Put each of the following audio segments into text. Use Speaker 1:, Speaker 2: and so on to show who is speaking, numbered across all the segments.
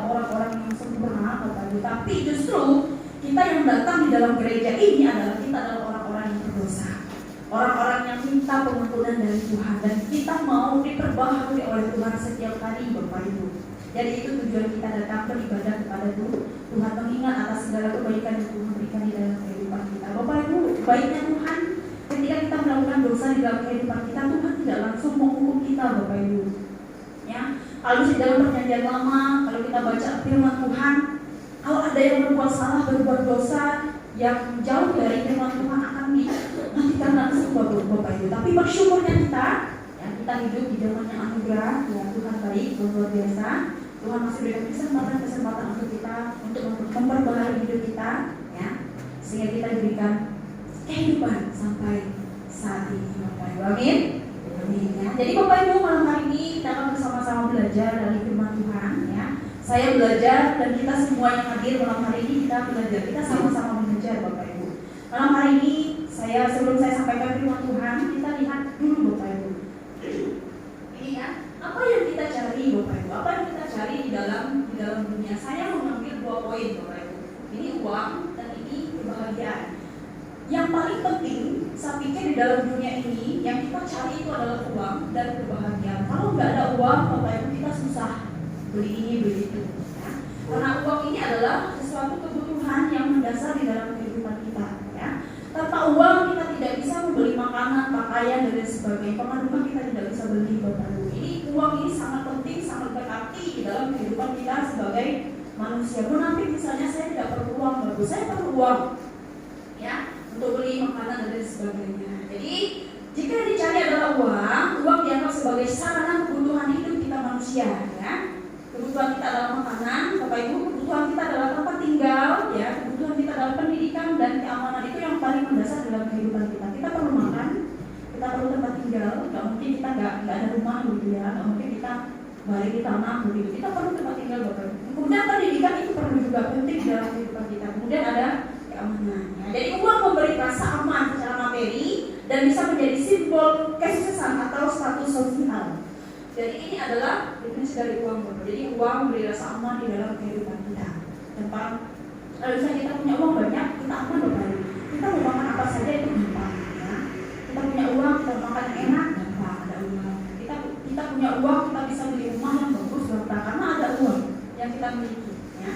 Speaker 1: orang-orang yang sempurna, Bapak Ibu. Tapi justru kita yang datang di dalam gereja ini adalah kita adalah orang-orang yang berdosa, orang-orang yang minta pengampunan dari Tuhan, dan kita mau diperbaharui oleh Tuhan setiap hari, Bapak Ibu. Jadi itu tujuan kita datang beribadah kepada Tuhan, mengingat atas segala kebaikan yang Tuhan berikan di dalam kehidupan kita. Bapak Ibu, baiknya Tuhan ketika kita melakukan dosa di dalam kehidupan kita, Tuhan tidak langsung menghukum kita, Bapak Ibu. Ya, kalau di dalam perjanjian lama, kalau kita baca firman Tuhan, kalau ada yang berbuat salah, berbuat dosa yang jauh dari firman Tuhan akan dimatikan langsung, Bapak Ibu. Tapi bersyukurnya kita, ya, kita hidup di zamannya anugerah, ya, Tuhan baik, luar biasa. Tuhan masih berikan kesempatan untuk kita untuk memperbaharui hidup kita, ya, sehingga kita diberikan kehidupan sampai saat ini, Bapak Ibu. Amin. Amin, ya. Jadi Bapak Ibu, malam hari ini kita akan bersama-sama belajar dari firman Tuhan, ya. Saya belajar dan kita semua yang hadir malam hari ini kita belajar, kita sama-sama belajar, Bapak Ibu. Malam hari ini sebelum saya sampaikan firman Tuhan, kita lihat dulu, Bapak Ibu. Ini ya, apa yang kita cari, Bapak Ibu? Apa yang kita cari di dalam dunia? Saya mengambil 2 poin, Bapak Ibu. Ini uang dan ini kebahagiaan. Yang paling penting, saya pikir di dalam dunia ini yang kita cari itu adalah uang dan kebahagiaan. Kalau nggak ada uang, Bapak Ibu, kita susah beli ini, beli itu, ya. Karena uang ini adalah sesuatu kebutuhan yang mendasar di dalam kehidupan kita, ya. Tanpa uang kita tidak bisa membeli makanan, pakaian, dan sebagainya. Paman rumah kita tidak bisa beli, Bapak Ibu. Ini uang ini sangat penting, sangat berarti di dalam kehidupan kita sebagai manusia. Nanti misalnya saya tidak perlu uang, Bapak, saya perlu uang, ya, untuk beli makanan dan sebagainya. Jadi jika dicari adalah uang dianggap sebagai sarana kebutuhan hidup kita manusia, ya. Kebutuhan kita adalah makanan, Bapak Ibu, kebutuhan kita adalah tempat tinggal, ya, kebutuhan kita adalah pendidikan dan keamanan, itu yang paling mendasar dalam kehidupan kita. Kita perlu makan, kita perlu tempat tinggal, nggak mungkin kita nggak ada rumah, gitu ya, nggak mungkin kita balik di tanah, begitu. Kita perlu tempat tinggal, Bapak Ibu. Kemudian pendidikan itu perlu juga penting dalam kehidupan kita. Kemudian ada keamanan. Ya. Jadi uang memberi rasa aman secara materi dan bisa menjadi simbol kesuksesan atau status sosial. Jadi ini adalah definisi dari uang, Bapak. Jadi uang memberi rasa aman di dalam kehidupan kita. Tempat kalau misalnya kita punya uang banyak, kita aman, Bapak. Kita mau makan apa saja itu gampang, ya. Kita punya uang, kita makan yang enak, gampang, ada uang. Kita punya uang, kita bisa beli rumah yang bagus, gampang, karena ada uang yang kita miliki, ya.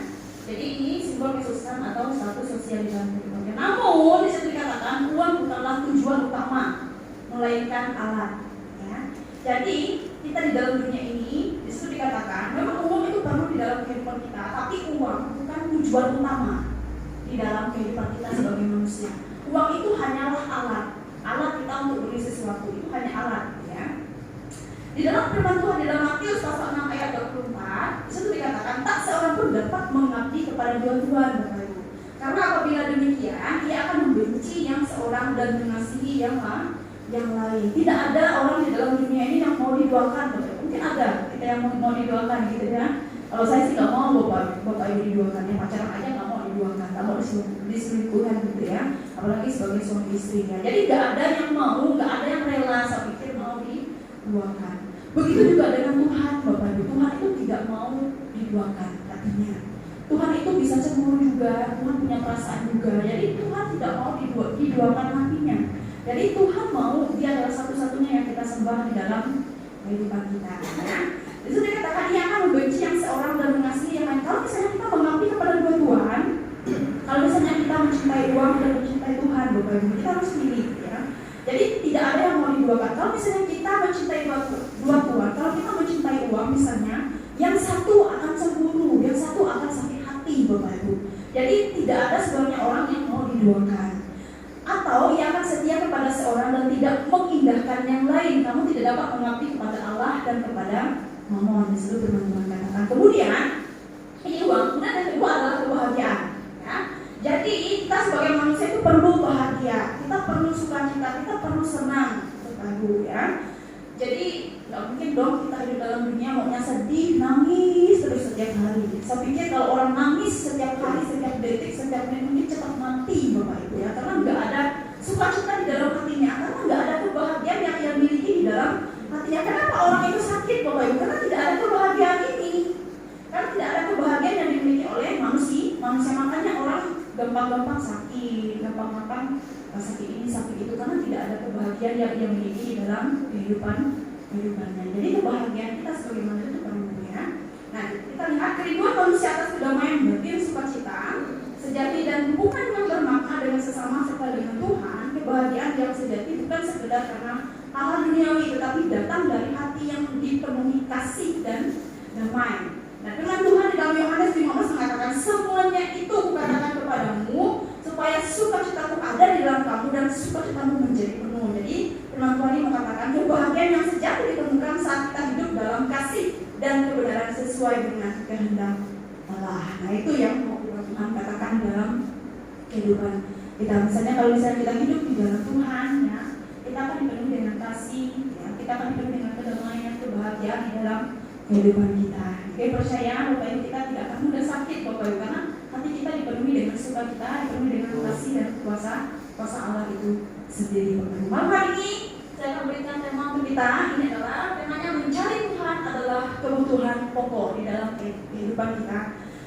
Speaker 1: Jadi ini simbol kesuksesan atau status sosial di dalam kehidupan kita. Namun bisa dikatakan uang bukanlah tujuan utama, melainkan alat, ya. Jadi kita di dalam dunia ini disitu dikatakan memang uang itu perlu di dalam kehidupan kita, tapi uang bukan tujuan utama di dalam kehidupan kita sebagai manusia. Uang itu hanyalah alat kita untuk beli sesuatu, itu hanya alat, ya. Di dalam firman Tuhan di dalam Matius pasal 6 ayat 24 disitu dikatakan tak seorang pun dapat mengabdi kepada dua tuan, Bapak Ibu. Karena apabila demikian ia akan membenci yang seorang dan mengasihi yang lain. Tidak ada orang di dalam dunia ini yang mau diduakan, Bapak. Mungkin ada kita yang mau diduakan, gitu ya. Kalau saya sih nggak mau, Bapak Ibu diduakan, ya, pacaran aja nggak mau diduakan, nggak mau diselingkuhan, gitu ya. Apalagi sebagai suami istri, ya. Jadi nggak ada yang mau, nggak ada yang rela, saya pikir mau diduakan. Begitu juga dengan Tuhan, Bapak Ibu. Tuhan itu tidak mau diduakan, katanya. Tuhan itu bisa cemburu juga, Tuhan punya perasaan juga. Jadi Tuhan tidak mau diduakan hatinya. Jadi Tuhan mau, dia adalah satu-satunya yang kita sembah di dalam kehidupan kita, ya. Itu dikatakan ia akan membenci yang seorang dan mengasihi yang lain. Kalau misalnya kita mengabdi kepada dua Tuhan, kalau misalnya kita mencintai uang dan mencintai Tuhan, Bapak Ibu, kita harus pilih, ya. Jadi tidak ada yang mau diduakan. Kalau misalnya kita mencintai dua Tuhan, kalau kita mencintai uang misalnya, yang satu akan cemburu, yang satu akan sakit hati, Bapak Ibu. Jadi tidak ada sebenarnya orang yang mau diduakan. Atau ia akan setia kepada seorang dan tidak mengindahkan yang lain. Kamu tidak dapat mengabdi kepada Allah dan kepada Mammon. Disitu firman Tuhan katakan. Kemudian ini uang. Kemudian yang kedua adalah kebahagiaan, ya. Jadi kita sebagai manusia itu perlu bahagia. Kita perlu sukacita. Kita perlu senang, Bapak Ibu, ya. Jadi nggak mungkin dong kita hidup dalam dunia maunya sedih, nangis terus setiap hari. Saya pikir kalau orang nangis setiap hari, setiap detik, setiap menit cepat mati, Bapak Ibu, ya. Karena nggak ada sukacita di dalam hatinya, karena nggak ada kebahagiaan yang ia miliki di dalam hatinya. Kenapa orang itu sakit, Bapak Ibu? Karena tidak ada kebahagiaan ini. Karena tidak ada kebahagiaan manusia. Makanya orang gampang-gampang sakit, gampang-gampang sakit ini sakit itu, karena tidak ada kebahagiaan yang ia miliki di dalam kehidupannya. Jadi kebahagiaan kita sebagai manusia itu perlu ya. Nah, kita lihat kerinduan manusia atas kedamaian batin, sukacita sejati dan hubungan yang bermakna dengan sesama serta dengan Tuhan. Kebahagiaan yang sejati bukan sekedar karena hal duniawi, tetapi datang dari hati yang dipenuhi kasih dan damai. Nah, firman Tuhan di dalam Yohanes 15 mengatakan, semuanya itu kukatakan kepadamu supaya sukacitaku ada di dalam kamu dan sukacitamu menjadi penuh. Jadi firman Tuhan ini mengatakan kebahagiaan yang sejati ditemukan saat kita hidup dalam kasih dan kebenaran sesuai dengan kehendak Allah. Nah, itu yang mau Tuhan katakan dalam kehidupan kita. Misalnya kalau kita hidup di dalam Tuhan, ya, kita akan dipenuhi dengan kasih, ya, kita akan dipenuhi dengan kedamaian, kebahagiaan di dalam kehidupan kita. Oke, percaya Bapak Ibu, kita tidak akan mudah sakit Bapak Ibu, karena hati kita dipenuhi dengan sukacita, dipenuhi dengan kasih dan kuasa Allah itu sendiri Bapak Ibu. Malam hari ini saya akan berikan tema untuk kita. Ini adalah temanya mencari Tuhan adalah kebutuhan pokok di dalam kehidupan kita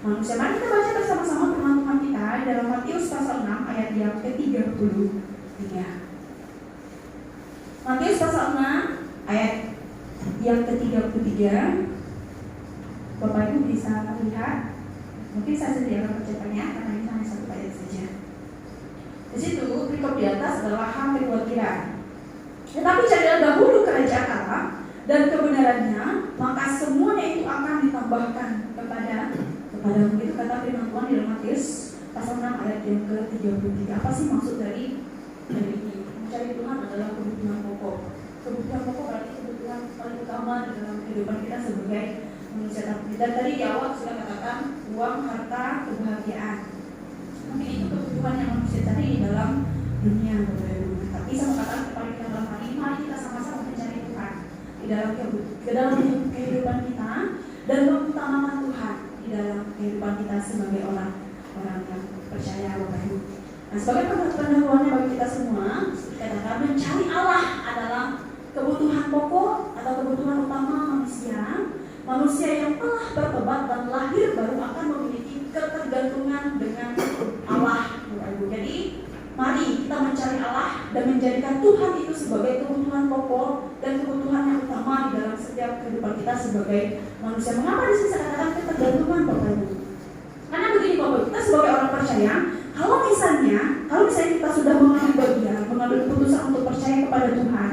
Speaker 1: manusia. Mari kita baca bersama-sama firman Tuhan kita di dalam Matius pasal 6 ayat yang ke-33. Matius pasal 6 ayat yang ke-33. Bapak Ibu bisa lihat. Mungkin saya sediakan percetakannya karena ini hanya satu ayat saja. Di situ berikut di atas adalah hal kekhawatiran. Tetapi carilah dahulu kerajaan Allah dan kebenarannya, maka semuanya itu akan ditambahkan kepadamu. Itu kata firman Tuhan di dalam Matius pasal 6 ayat yang ke-33. Apa sih maksud dari ini? Mencari Tuhan adalah kebutuhan pokok. Kebutuhan pokok berarti kebutuhan paling utama di dalam kehidupan kita sebagai manusia. Dan tadi di awal sudah katakan uang, harta, kebahagiaan. Mungkin itu kebutuhan yang manusia cari di dalam dunia. Tapi saya katakan kepada kita dalam hari ini, mari kita sama-sama mencari Tuhan di dalam kehidupan kita dan mengutamakan Tuhan di dalam kehidupan kita sebagai orang yang percaya Bapak Ibu. Nah, sebagai pendahuluannya bagi kita semua, dikatakan mencari Allah adalah kebutuhan pokok atau kebutuhan utama manusia yang telah bertobat dan lahir baru akan memiliki ketergantungan dengan Allah. Jadi mari kita mencari Allah dan menjadikan Tuhan itu sebagai kebutuhan pokok dan kebutuhan yang utama di dalam setiap kehidupan kita sebagai manusia. Mengapa di sini saya katakan ketergantungan Bapak Ibu? Karena begini Bapak Ibu, kita sebagai orang percaya, kalau misalnya kita sudah mengambil keputusan untuk percaya kepada Tuhan,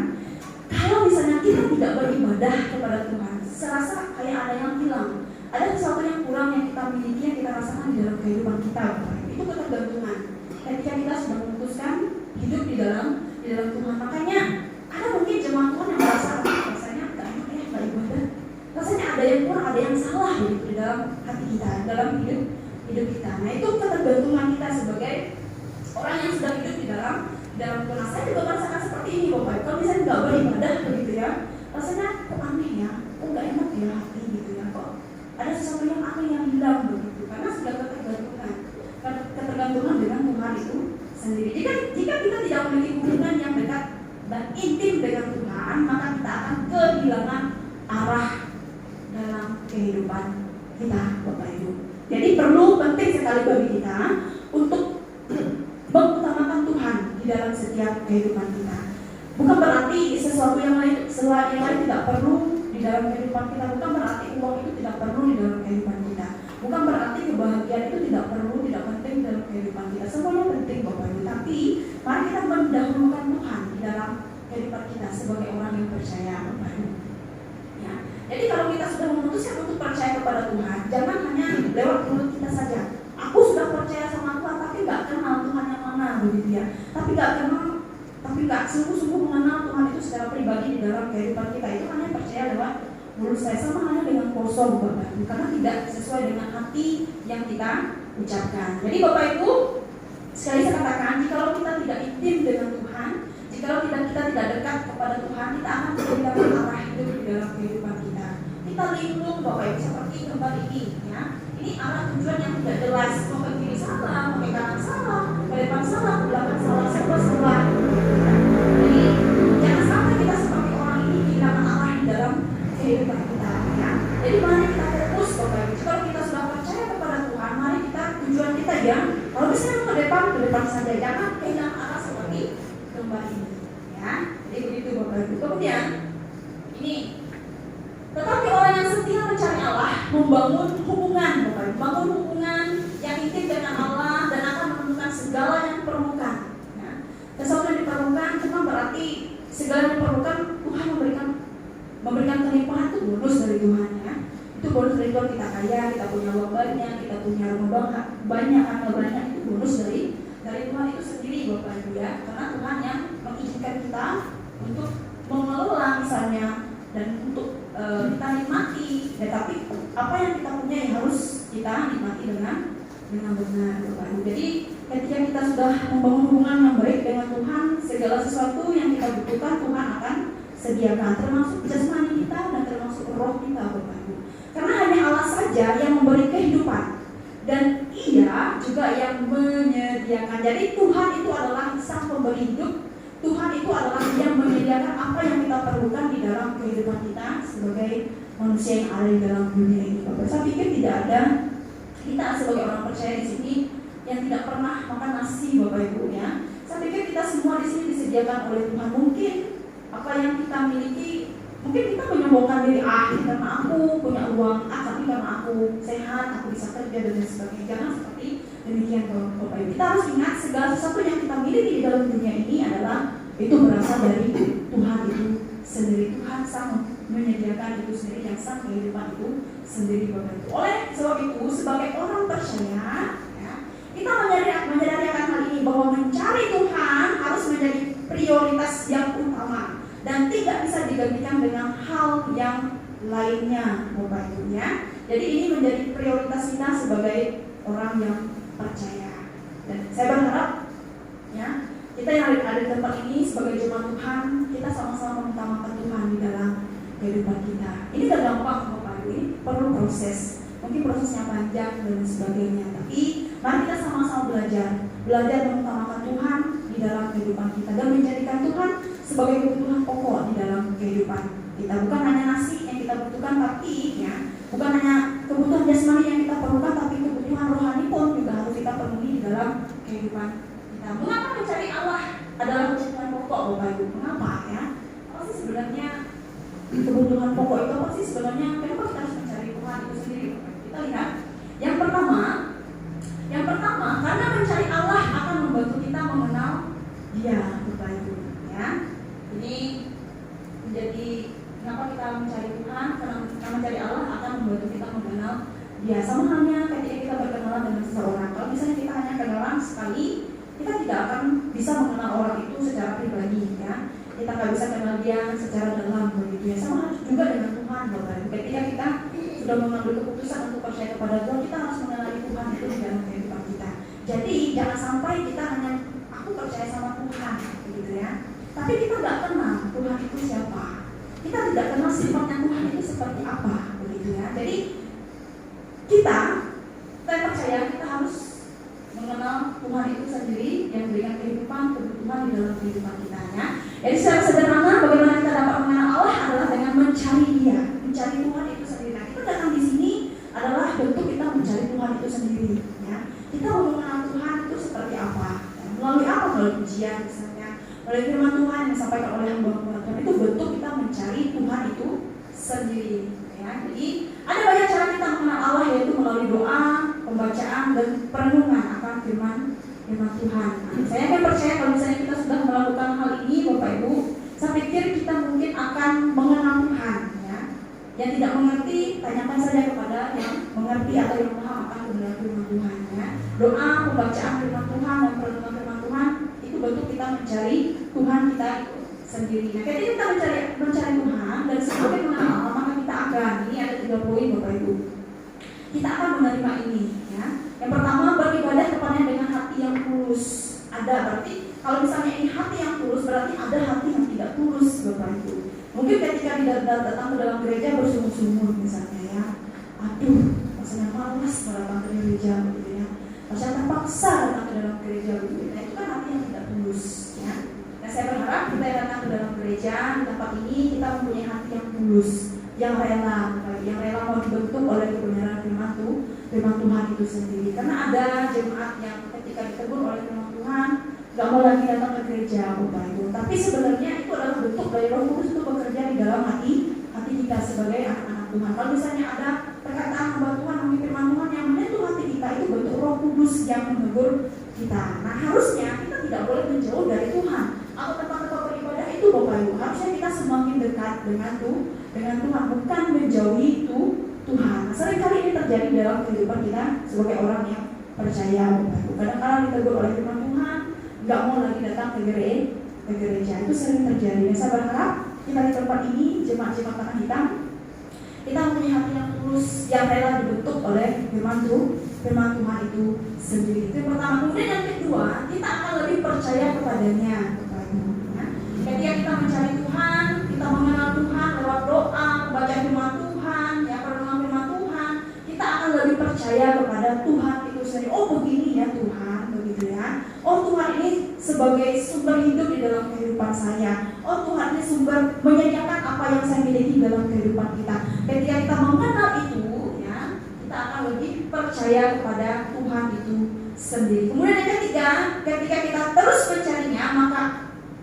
Speaker 1: kalau misalnya kita tidak beribadah kepada Tuhan, saya rasa kayak ada yang hilang, ada sesuatu yang kurang yang kita miliki, yang kita rasakan di dalam kehidupan kita. Itu ketergantungan. Ketika kita sudah memutuskan hidup di dalam Tuhan, makanya ada mungkin jemaat Tuhan yang rasanya nggak enak ya, nggak ibadah. Rasanya ada yang kurang, ada yang salah di dalam hati kita, dalam hidup kita. Nah, itu ketergantungan kita sebagai orang yang sudah hidup di dalam Tuhan. Saya juga merasakan seperti ini Bapak. Kalau misalnya nggak beribadah begitu ya, rasanya kok aneh ya, kok nggak enak ya hati gitu ya, kok ada sesuatu yang aneh yang hilang begitu, karena sudah ketergantungan dengan Tuhan itu sendiri. Jika kita tidak memiliki hubungan yang dekat dan intim dengan Tuhan, maka kita akan kehilangan arah dalam kehidupan kita Bapak Ibu. Jadi penting sekali bagi kita untuk mengutamakan Tuhan di dalam setiap kehidupan kita. Bukan berarti sesuatu yang lain tidak perlu di dalam kehidupan kita. Bukan berarti uang itu tidak perlu di dalam kehidupan kita. Bukan berarti kebahagiaan itu tidak penting dalam kehidupan kita. Semuanya penting Bapak Ibu. Tapi mari kita mendahulukan Tuhan di dalam kehidupan kita sebagai orang yang percaya Bapak Ibu. Ya. Jadi kalau kita sudah memutuskan untuk percaya kepada Tuhan, jangan hanya lewat mulut kita saja. Aku sudah percaya sama Tuhan, tapi nggak kenal Tuhan yang mana begitu ya. Tapi nggak sungguh-sungguh mengenal Tuhan itu secara pribadi di dalam kehidupan kita. Itu hanya percaya lewat mulut saya, sama hanya dengan kosong Bapak Ibu, karena tidak sesuai dengan hati yang kita ucapkan. Jadi Bapak Ibu, sekali saya katakan, jikalau kita tidak intim dengan Tuhan, jikalau kita tidak dekat kepada Tuhan, kita akan kehilangan arah hidup di dalam kehidupan kita. Kita linglung Bapak Ibu seperti gambar ini ya. Ini arah tujuan yang tidak jelas, mau ke kiri salah, mau ke kanan salah, ke depan salah, ke belakang salah, serba salah. Jadi jangan sampai kita seperti orang ini kehilangan arah di dalam kehidupan kita ya. Jadi mari kita fokus Bapak Ibu. Kalau kita sudah percaya kepada Tuhan, mari tujuan kita saja. Kalau bisa ke depan saja, jangan kehilangan arah seperti domba ini. Ya, jadi begitu Bapak Ibu. Kemudian ini, tetapi orang yang setia mencari Allah membangun hubungan, Bapak Ibu, membangun hubungan yang intim dengan Allah dan akan menemukan segala yang diperlukan. Ya. Sesuatu yang diperlukan cuma berarti segala yang diperlukan Tuhan memberikan kelimpahan itu bonus dari Tuhan ya. Itu bonus dari Tuhan, kita kaya, kita punya uang banyak, kita punya rumah banyak, harta banyak, itu bonus dari Tuhan itu sendiri Bapak Ibu ya. Karena Tuhan yang mengizinkan kita untuk mengelola misalnya dan untuk kita nikmati. Ya, tapi apa yang kita punya yang harus kita nikmati dengan benar Bapak Ibu. Jadi ketika kita sudah membangun hubungan yang baik dengan Tuhan, segala sesuatu yang kita butuhkan Tuhan akan sediakan, termasuk jasmani kita dan termasuk roh kita Bapak Ibu. Karena hanya Allah saja yang memberi kehidupan dan Ia juga yang menyediakan. Jadi Tuhan itu adalah sang pemberi hidup. Tuhan itu adalah yang menyediakan apa yang kita perlukan di dalam kehidupan kita sebagai manusia yang ada di dalam dunia ini Bapak. Saya pikir tidak ada kita sebagai orang percaya di sini yang tidak pernah makan nasi Bapak Ibu ya. Saya pikir kita semua di sini disediakan oleh Tuhan. Mungkin apa yang kita miliki, mungkin kita menyombongkan diri, karena aku punya uang, tapi karena aku sehat, aku bisa kerja dan sebagainya. Jangan seperti demikian Bapak Ibu. Kita harus ingat segala sesuatu yang kita miliki di dalam dunia ini adalah itu berasal dari Tuhan itu sendiri. Tuhan sang menyediakan itu sendiri, yang sang kehidupan itu sendiri Bapak Ibu. Oleh sebab itu sebagai orang percaya ya, kita menyadari akan hal ini bahwa mencari Tuhan harus menjadi prioritas yang utama dan tidak bisa digantikan dengan hal yang lainnya Bapak Ibu ya. Jadi ini menjadi prioritas kita sebagai orang yang percaya. Dan saya berharap ya, kita yang ada di tempat ini sebagai jemaat Tuhan, kita sama-sama mengutamakan Tuhan di dalam kehidupan kita. Ini gak gampang Bapak Ibu, ini perlu proses. Mungkin prosesnya panjang dan sebagainya. Tapi mari kita sama-sama belajar mengutamakan Tuhan di dalam kehidupan kita dan menjadikan Tuhan sebagai kebutuhan pokok di dalam kehidupan kita. Bukan hanya nasi yang kita butuhkan, tapi ya, bukan hanya kebutuhan jasmani yang kita perlukan, tapi kebutuhan rohani pun juga harus kita penuhi di dalam kehidupan kita. Mengapa mencari Allah adalah kebutuhan pokok Bapak Ibu? Mengapa ya? Apa sih sebenarnya kebutuhan pokok itu? Apa sih sebenarnya? Kenapa kita harus mencari Tuhan itu sendiri? Kita lihat yang pertama karena mencari Allah akan membantu kita mengenal Dia Bapak Ibu ya. Ini menjadi kenapa kita mencari Tuhan, karena mencari Allah akan membantu kita mengenal Dia. Sama halnya ketika kita berkenalan dengan seseorang. Kalau misalnya kita hanya kenalan sekali, kita tidak akan bisa mengenal orang itu secara pribadi ya. Kita nggak bisa kenal dia secara dalam begitu ya. Sama juga dengan Tuhan Bapak Ibu. Ketika kita sudah mengambil keputusan untuk percaya kepada Tuhan, kita harus mengenali Tuhan itu di dalam kehidupan kita. Jadi jangan sampai kita hanya aku percaya sama Tuhan begitu ya, tapi kita nggak kenal Tuhan itu siapa. Kita tidak kenal sifatnya Tuhan itu seperti apa begitu ya. Jadi kita percaya kita harus mengenal Tuhan itu sendiri yang memberikan kebutuhan di dalam kehidupan kita ya. Jadi secara sederhana bagaimana kita dapat mengenal Allah adalah dengan mencari Dia, mencari Tuhan itu sendiri. Nah, kita datang di sini adalah bentuk kita mencari Tuhan itu sendiri ya. Kita mau mengenal Tuhan itu seperti apa? Ya, melalui apa? Melalui pujian misalnya, melalui firman Tuhan yang disampaikan oleh hamba-hamba Tuhan. Itu bentuk kita mencari Tuhan itu sendiri ya. Jadi ada banyak cara kita mengenal Allah, yaitu melalui doa, pembacaan dan perenungan akan firman Tuhan. Saya akan percaya kalau misalnya kita sudah melakukan hal ini Bapak Ibu, saya pikir kita mungkin akan mengenal Tuhan ya. Yang tidak mengerti, tanyakan saja kepada yang mengerti atau yang paham akan kebenaran firman Tuhan ya. Doa, pembacaan firman Tuhan dan perenungan firman Tuhan itu bentuk kita mencari Tuhan kita sendiri. Nah, ketika kita mencari Tuhan dan semakin mengenal Allah, maka kita akan, ini ada 3 poin Bapak Ibu, kita akan menerima ini ya. Yang pertama, beribadah kepadanya dengan hati yang tulus. Ada, berarti kalau misalnya ini hati yang tulus, berarti ada hati yang tidak tulus Bapak Ibu. Mungkin ketika datang ke dalam gereja bersungguh-sungguh misalnya ya, rasanya malas datang ke gereja begitu ya, rasanya terpaksa datang ke dalam gereja begitu. Nah, itu kan hati yang tidak tulus ya. Nah, saya berharap kita yang datang ke dalam gereja di tempat ini kita mempunyai hati yang tulus, yang rela mau dibentuk oleh kebenaran firman firman Tuhan itu sendiri. Karena ada jemaat yang ketika ditegur oleh firman Tuhan gak mau lagi datang ke gereja, Bapak Ibu. Tapi sebenarnya itu adalah bentuk dari Roh Kudus itu bekerja di dalam hati kita sebagai anak-anak Tuhan. Kalau misalnya ada perkataan hamba Tuhan, mungkin firman Tuhan yang menyentuh hati kita, itu bentuk Roh Kudus yang menegur kita. Nah, harusnya kita tidak boleh menjauh dari Tuhan atau tempat-tempat beribadah itu, Bapak Ibu. Harusnya kita semakin dekat dengan Tuhan, bukan menjauhi itu Tuhan. Nah, seringkali ini terjadi dalam kehidupan kita sebagai orang yang percaya, Bapak Ibu. Kadang-kadang ditegur oleh firman Tuhan, nggak mau lagi datang ke gereja. Itu sering terjadi. Dan saya berharap kita di tempat ini, jemaat-jemaat tanah hitam, kita mempunyai hati yang tulus, yang rela dibentuk oleh firman Tuhan itu sendiri. Itu yang pertama. Kemudian yang kedua, kita akan lebih percaya kepadanya, Bapak Ibu. Ya. Ketika kita mencari Tuhan, kita mengenal Tuhan lewat doa, membaca firman Tuhan, ya, merenung firman Tuhan, kita akan lebih percaya kepada Tuhan itu sendiri. Oh, begini ya Tuhan, begitu ya. Oh, Tuhan ini sebagai sumber hidup di dalam kehidupan saya. Oh, Tuhan ini sumber menyediakan apa yang saya miliki dalam kehidupan kita. Ketika kita mengenal itu, ya, kita akan lebih percaya kepada Tuhan itu sendiri. Kemudian yang ketiga, ketika kita terus mencarinya, maka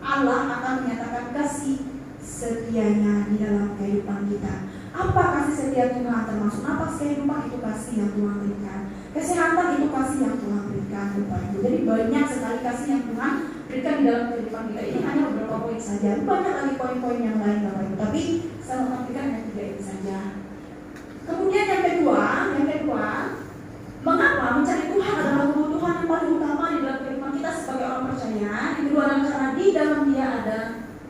Speaker 1: Allah akan menyatakan kasih setianya di dalam kehidupan kita. Apa kasih setia Tuhan termasuk apa? Kehidupan itu kasih yang Tuhan berikan. Kesehatan itu kasih yang Tuhan berikan, Bapak Ibu. Jadi banyak sekali kasih yang Tuhan berikan di dalam kehidupan kita. Ini hanya beberapa poin saja. Banyak lagi poin-poin yang lain, Bapak Ibu. Tapi saya mengampilkan yang 3 ini saja. Kemudian yang kedua, mengapa mencari Tuhan adalah kebutuhan yang paling utama di dalam kehidupan kita sebagai orang percaya? Yang kedua adalah karena di dalam Dia ada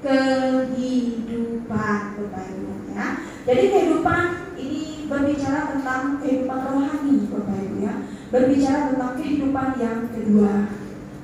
Speaker 1: kehidupan, Bapak Ibu. Ya. Jadi kehidupan ini berbicara tentang kehidupan rohani, Bapak Ibu, ya. Berbicara tentang kehidupan yang kedua.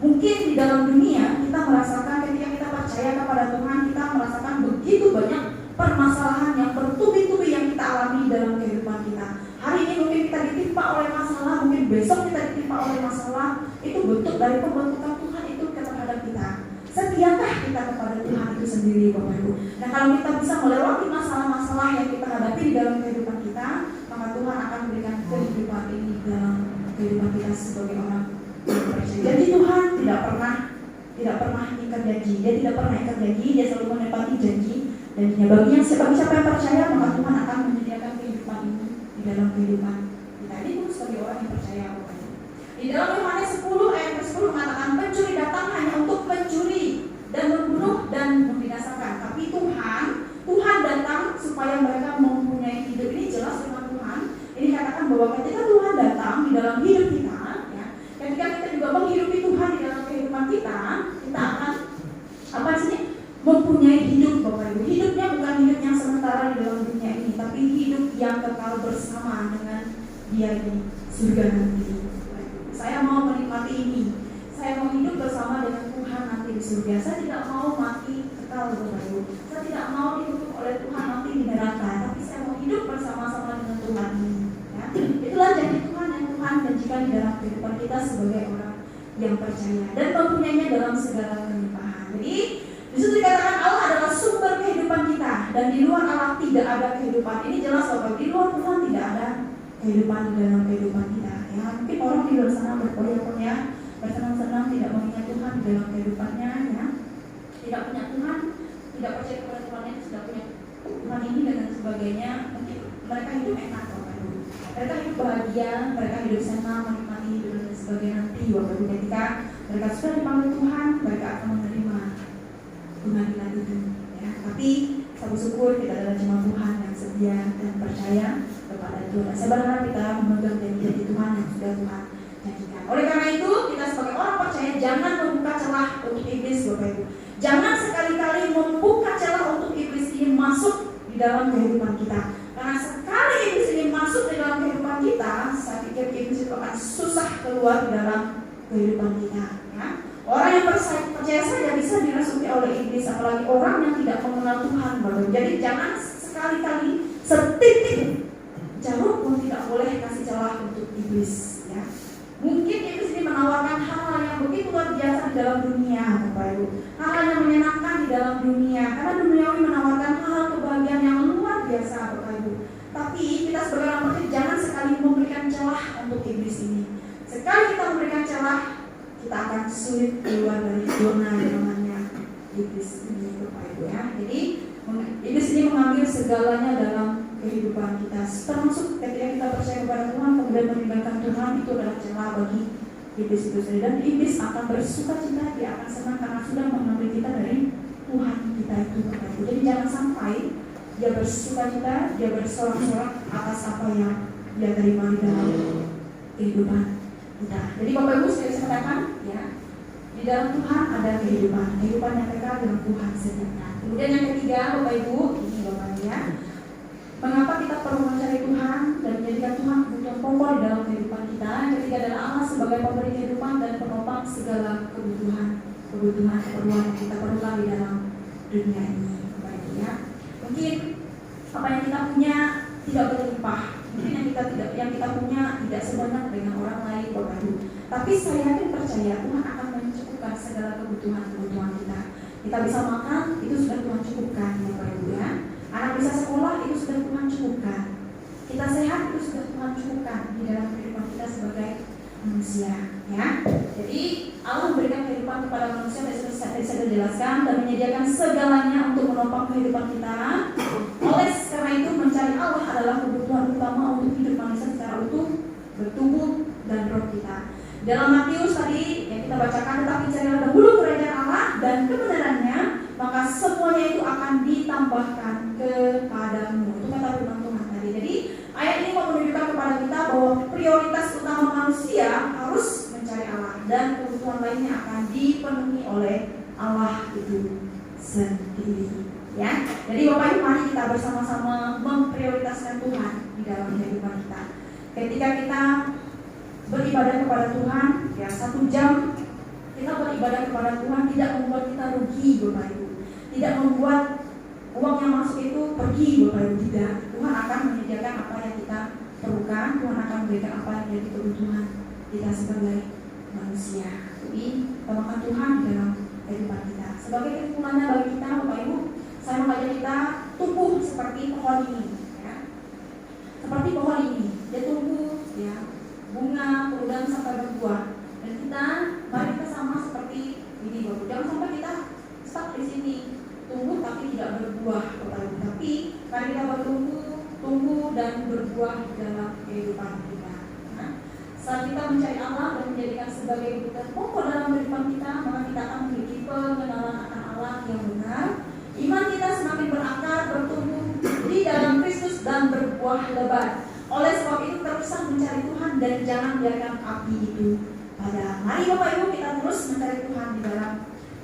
Speaker 1: Mungkin di dalam dunia kita merasakan ketika kita percaya kepada Tuhan, kita merasakan begitu banyak permasalahan yang bertubi-tubi yang kita alami dalam kehidupan kita. Hari ini mungkin kita ditimpa oleh masalah, mungkin besok kita ditimpa oleh masalah. Itu bentuk dari pembentukan Tuhan itu terhadap kita. Setiakah kita kepada Tuhan itu sendiri, Bapak Ibu? Nah, kalau kita bisa melewati masalah-masalah yang kita hadapi di dalam kehidupan kita, maka Tuhan akan memberikan kehidupan ini dalam kehidupan kita sebagai orang yang percaya. Jadi Tuhan tidak pernah ingkar janji. Dia tidak pernah ingkar janji. Dia selalu menepati janjinya. Bagi siapa yang percaya, maka Tuhan akan menyediakan kehidupan ini di dalam kehidupan kita. Ini pun sebagai orang yang percaya, Bapak Ibu. Di dalam Yohanes 10 ayat 10 mengatakan, pencuri datang hanya untuk mencuri dan membunuh dan membinasakan. Tapi Tuhan datang supaya mereka mempunyai hidup. Ini jelas firman Tuhan. Ini katakan bahwa ketika Tuhan datang di dalam hidup kita, ya, ketika kita juga menghidupi Tuhan di dalam kehidupan kita akan mempunyai hidup, Bapak Ibu. Hidupnya bukan hidup yang sementara di dalam dunia ini, tapi hidup yang kekal bersama dengan Dia di surga nanti. Saya mau menikmati ini. Saya mau hidup bersama dengan Tuhan nanti di surga. Saya tidak mau mati kekal, Bapak Ibu. Saya tidak mau dikutuk oleh Tuhan nanti di neraka, tapi saya mau hidup bersama-sama dengan Tuhan ini. Ya. Itulah janji Tuhan yang Tuhan janjikan di dalam kehidupan kita sebagai orang yang percaya dan mempunyainya dalam segala kelimpahan. Jadi di situ dikatakan Allah adalah sumber kehidupan kita dan di luar Allah tidak ada kehidupan. Ini jelas, Bapak. Di luar Tuhan tidak ada kehidupan di dalam kehidupan kita. Ya, mungkin orang di luar sana berpoya-poya, bersenang-senang, tidak mengingat Tuhan di dalam kehidupannya, ya. Tidak punya Tuhan, tidak percaya kepada Tuhannya, tidak punya Tuhan ini dan sebagainya. Mungkin mereka hidup enak, Bapak Ibu. Mereka hidup bahagia, mereka hidup senang, menikmati hidup dan sebagainya nanti, Bapak Ibu. Ketika mereka sudah dipanggil Tuhan, mereka akan menerima pengadilan itu. Ya. Tapi saya bersyukur kita adalah jemaat Tuhan yang setia dan percaya kepada Tuhan. Saya berharap kita memegang janji Tuhan yang sudah Tuhan janjikan. Oleh karena itu, kita sebagai orang percaya jangan membuka celah untuk iblis, Bapak Ibu. Jangan sekali-kali membuka celah untuk iblis ini masuk di dalam kehidupan kita. Karena sekali iblis ini masuk di dalam kehidupan kita, saya pikir iblis itu akan susah keluar di dalam kehidupan kita. Ya. Orang yang percaya saja bisa dirasuki oleh iblis, apalagi orang yang tidak mengenal Tuhan, Bapak. Jadi jangan sekali-kali setitik jarum pun tidak boleh kasih celah untuk iblis, ya. Mungkin iblis ini menawarkan hal-hal yang begitu luar biasa di dalam dunia, Bapak Ibu. Hal-hal yang menyenangkan di dalam dunia, karena duniawi menawarkan hal-hal kebahagiaan yang luar biasa, Bapak Ibu. Tapi kita sebagai orang percaya jangan sekali memberikan celah celah untuk iblis ini. Sekali kita memberikan celah, kita akan sulit keluar dari zona nyamannya iblis ini, Bapak Ibu ya. Jadi iblis ini mengambil segalanya dalam kehidupan kita, termasuk ketika kita percaya kepada Tuhan kemudian meninggalkan Tuhan, itu adalah celah bagi iblis itu sendiri. Dan iblis akan bersuka cita, dia akan senang karena sudah mengambil kita dari Tuhan kita itu, Bapak Ibu. Jadi jangan sampai dia bersuka cita, dia bersorak-sorak atas apa yang dia terima di dalam kehidupan kita. Jadi Bapak Ibu saya katakan ya, di dalam Tuhan ada kehidupan yang kekal dengan Tuhan sendiri. Kemudian yang ketiga Bapak Ibu, ini Bapak ya, mengapa kita perlu mencari Tuhan dan menjadikan Tuhan kebutuhan pokok di dalam kehidupan kita? Yang ketiga adalah Allah sebagai pemberi kehidupan dan penopang segala keperluan yang kita perlukan di dalam dunia ini, Bapak Ibu ya. Mungkin apa yang kita punya tidak berlimpah, mungkin yang kita punya tidak sebanyak dengan orang lain, Bapak Ibu. Tapi saya yakin percaya Tuhan akan mencukupkan segala kebutuhan kita. Kita bisa makan, itu sudah Tuhan cukupkan, Bapak Ibu ya. Anak bisa sekolah, itu sudah Tuhan cukupkan. Kita sehat, itu sudah Tuhan cukupkan di dalam kehidupan kita sebagai manusia ya. Jadi Allah memberikan kehidupan kepada manusia, tadi saya jelaskan, dan menyediakan segalanya untuk menopang kehidupan kita. Oleh karena itu mencari Allah adalah kebutuhan utama untuk hidup manusia secara utuh, bertumbuh dan roh kita. Dalam Matius tadi yang kita bacakan, tetapi carilah dahulu kerajaan Allah dan kebenarannya, maka semuanya itu akan ditambahkan kepadamu. Itu kata firman Tuhan tadi. Jadi ayat ini mau menunjukkan kepada kita bahwa prioritas utama manusia harus mencari Allah, dan kebutuhan lainnya akan dipenuhi oleh Allah itu sendiri. Ya, jadi Bapak Ibu, mari kita bersama-sama memprioritaskan Tuhan di dalam kehidupan kita. Ketika kita beribadah kepada Tuhan, ya 1 jam kita beribadah kepada Tuhan tidak membuat kita rugi, Bapak Ibu. Tidak membuat uang yang masuk itu pergi, Bapak Ibu, tidak. Tuhan akan menyediakan apa yang kita perlukan, Tuhan akan memberikan apa yang menjadi kebutuhan kita sebagai manusia. Jadi utamakan Tuhan di dalam kehidupan kita. Sebagai kesimpulannya bagi kita, Bapak Ibu, saya mengajak kita tumbuh seperti pohon ini, ya. Seperti pohon ini, dia tumbuh, ya, bunga, kemudian sampai berbuah. Dan mari kita sama seperti ini, Bapak. Jangan sampai kita stuck di sini, tumbuh tapi tidak berbuah, Bapak Ibu. Tapi mari kita tumbuh dan berbuah dalam kehidupan kita. Nah, saat kita mencari Allah dan menjadikan sebagai kebutuhan pokok dalam kehidupan kita, maka kita akan memiliki pengenalan akan Allah yang benar. Iman kita semakin berakar, bertumbuh di dalam Kristus dan berbuah lebat. Oleh sebab itu teruslah mencari Tuhan dan jangan biarkan api itu padam. Mari Bapak Ibu kita terus mencari Tuhan di dalam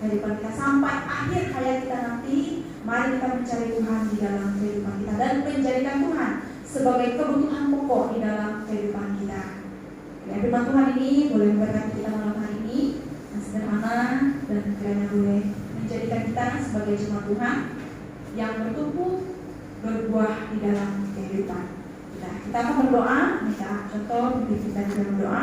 Speaker 1: kehidupan kita sampai akhir hayat kita nanti. Mari kita mencari Tuhan di dalam kehidupan kita dan menjadikan Tuhan sebagai kebutuhan pokok di dalam kehidupan kita. Ya, firman Tuhan ini boleh memberkati kita malam hari ini yang sederhana dan kiranya boleh menjadikan kita sebagai jemaat Tuhan yang bertumbuh berbuah di dalam kehidupan kita. Kita akan berdoa, minta contoh, kita juga berdoa.